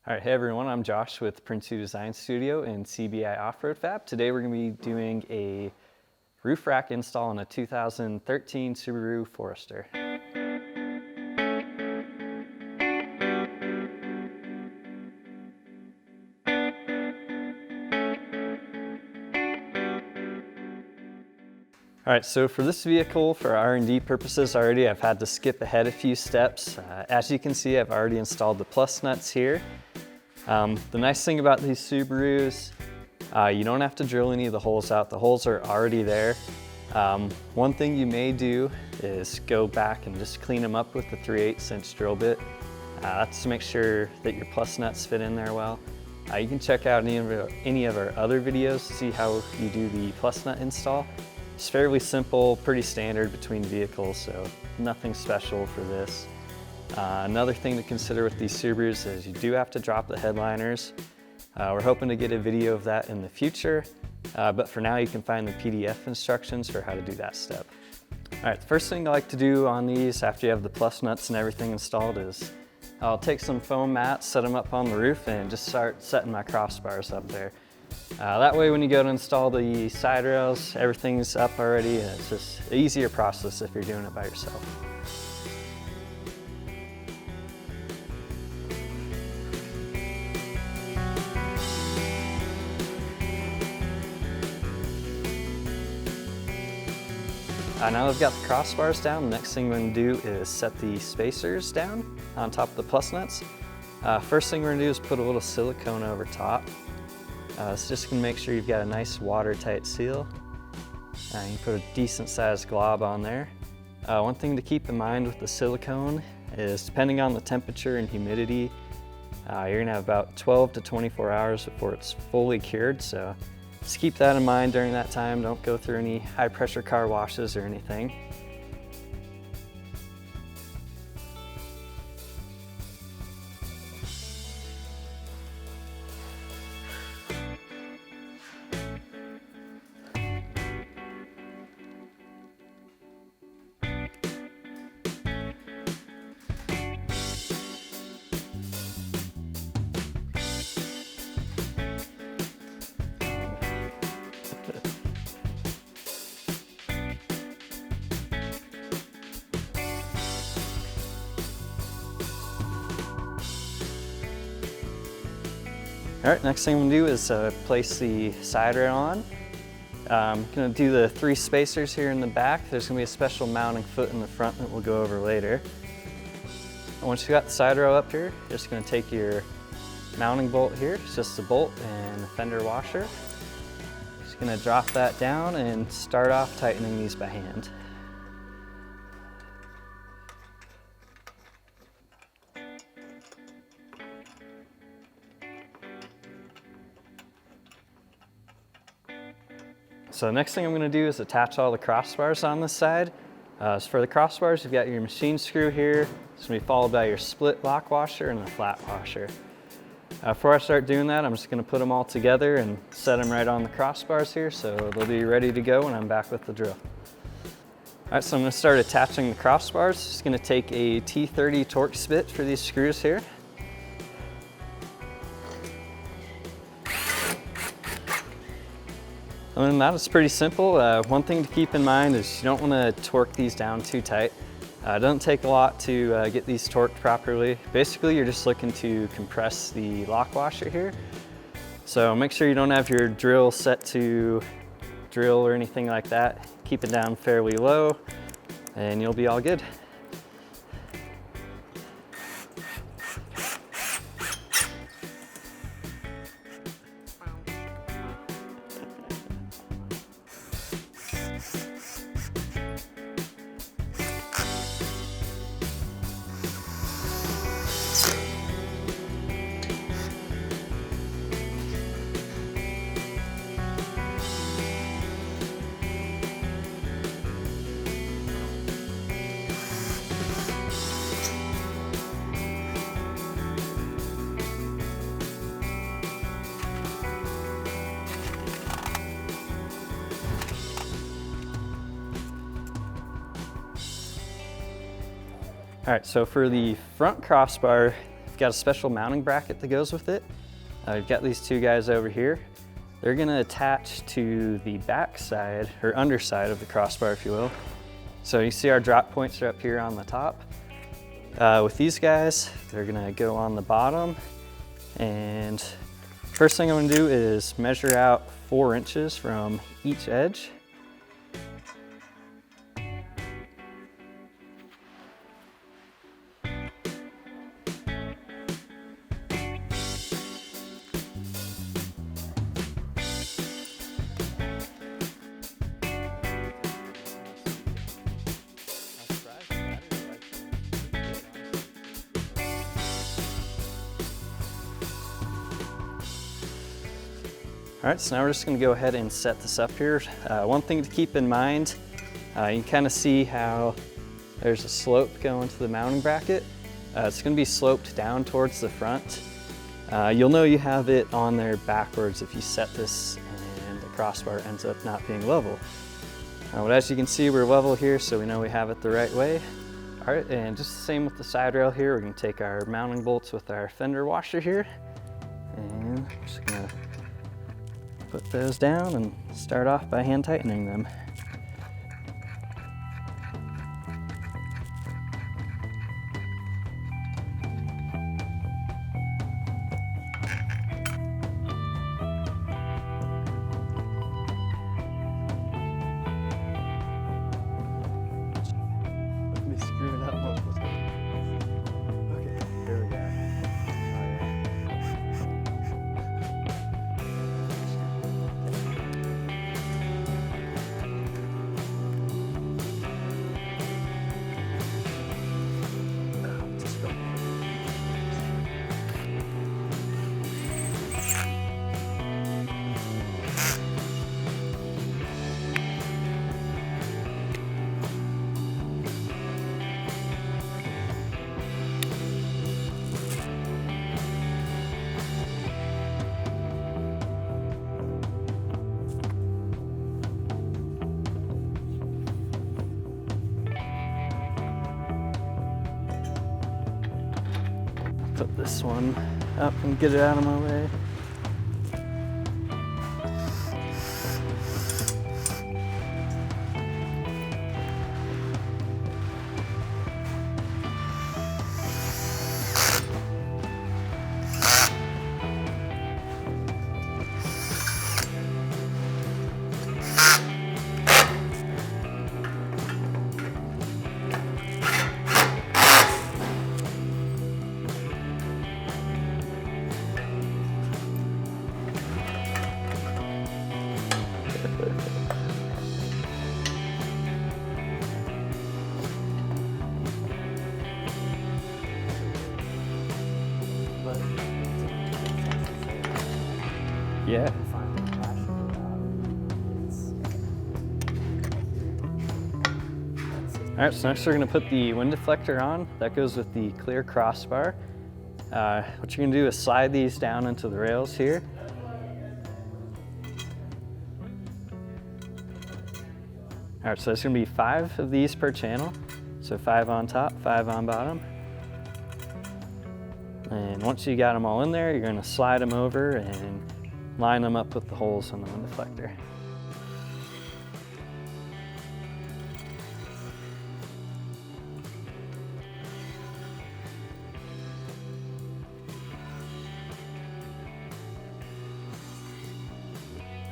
All right, hey everyone, I'm Josh with Prinsu Design Studio and CBI Offroad Fab. Today we're going to be doing a roof rack install on a 2013 Subaru Forrester. All right, so for this vehicle, for R&D purposes already, I've had to skip ahead a few steps. As you can see, I've already installed the plus nuts here. The nice thing about these Subarus, you don't have to drill any of the holes out. The holes are already there. One thing you may do is go back and just clean them up with the 3/8" drill bit. That's to make sure that your plus nuts fit in there well. You can check out any of our other videos to see how you do the plus nut install. It's fairly simple, pretty standard between vehicles, so nothing special for this. Another thing to consider with these Subarus is you do have to drop the headliners. We're hoping to get a video of that in the future, but for now you can find the PDF instructions for how to do that step. All right, the first thing I like to do on these after you have the plus nuts and everything installed is I'll take some foam mats, set them up on the roof, and just start setting my crossbars up there. That way when you go to install the side rails, everything's up already, and it's just an easier process if you're doing it by yourself. Now I've got the crossbars down, the next thing we're going to do is set the spacers down on top of the plus nuts. First thing we're going to do is put a little silicone over top. It's just going to make sure you've got a nice watertight seal. You put a decent sized glob on there. One thing to keep in mind with the silicone is depending on the temperature and humidity, you're going to have about 12 to 24 hours before it's fully cured. So just keep that in mind during that time. Don't go through any high pressure car washes or anything. All right, next thing I'm gonna do is place the side rail on. I'm gonna do the 3 spacers here in the back. There's gonna be a special mounting foot in the front that we'll go over later. And once you got the side rail up here, you're just gonna take your mounting bolt here. It's just a bolt and a fender washer. Just gonna drop that down and start off tightening these by hand. So the next thing I'm going to do is attach all the crossbars on this side. So for the crossbars, you've got your machine screw here. It's going to be followed by your split lock washer and the flat washer. Before I start doing that, I'm just going to put them all together and set them right on the crossbars here so they'll be ready to go when I'm back with the drill. All right, so I'm going to start attaching the crossbars. Just going to take a T30 torque spit for these screws here. Other than that, it's pretty simple. One thing to keep in mind is you don't want to torque these down too tight. It doesn't take a lot to get these torqued properly. Basically, you're just looking to compress the lock washer here. So make sure you don't have your drill set to drill or anything like that. Keep it down fairly low and you'll be all good. All right, so for the front crossbar, we've got a special mounting bracket that goes with it. We've got these two guys over here. They're gonna attach to the back side, or underside of the crossbar, if you will. So you see our drop points are up here on the top. With these guys, they're gonna go on the bottom. And first thing I'm gonna do is measure out 4 inches from each edge. All right, so now we're just gonna go ahead and set this up here. One thing to keep in mind, you can kind of see how there's a slope going to the mounting bracket. It's gonna be sloped down towards the front. You'll know you have it on there backwards if you set this and the crossbar ends up not being level. But as you can see, we're level here, so we know we have it the right way. All right, and just the same with the side rail here. We're gonna take our mounting bolts with our fender washer here, and I'm just gonna put those down and start off by hand tightening them. Let me screw it up multiple times. Okay, here we go. Put this one up and get it out of my way. Yeah. All right, so next we're gonna put the wind deflector on. That goes with the clear crossbar. What you're gonna do is slide these down into the rails here. All right, so there's gonna be 5 of these per channel. So 5 on top, 5 on bottom. And once you got them all in there, you're gonna slide them over and line them up with the holes in the wind deflector.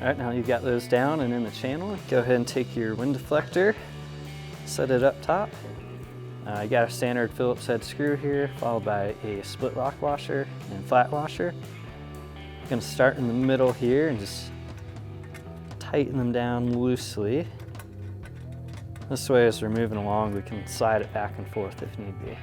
All right, now you've got those down and in the channel, go ahead and take your wind deflector, set it up top. You got a standard Phillips head screw here, followed by a split lock washer and flat washer. I'm gonna start in the middle here and just tighten them down loosely. This way, as we're moving along, we can slide it back and forth if need be.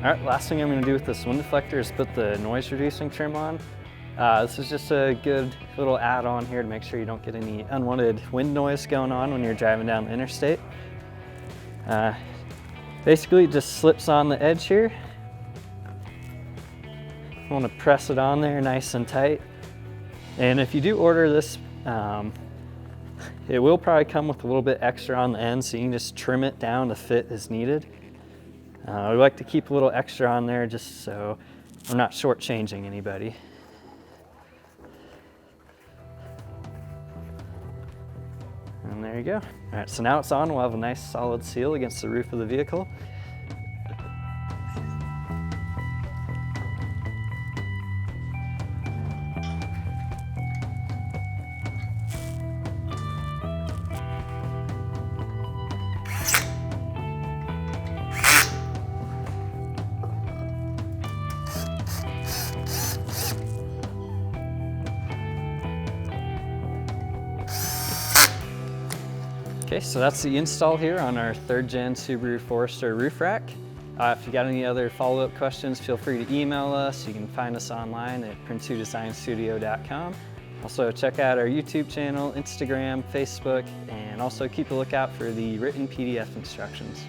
All right, last thing I'm gonna do with this wind deflector is put the noise reducing trim on. This is just a good little add-on here to make sure you don't get any unwanted wind noise going on when you're driving down the interstate. Basically, it just slips on the edge here. You want to press it on there nice and tight. And if you do order this, it will probably come with a little bit extra on the end, so you can just trim it down to fit as needed. We like to keep a little extra on there just so we're not shortchanging anybody. And there you go. All right, so now it's on. We'll have a nice solid seal against the roof of the vehicle. Okay, so that's the install here on our 3rd gen Subaru Forrester roof rack. If you got any other follow-up questions, feel free to email us. You can find us online at prinsudesignstudio.com. Also check out our YouTube channel, Instagram, Facebook, and also keep a lookout for the written PDF instructions.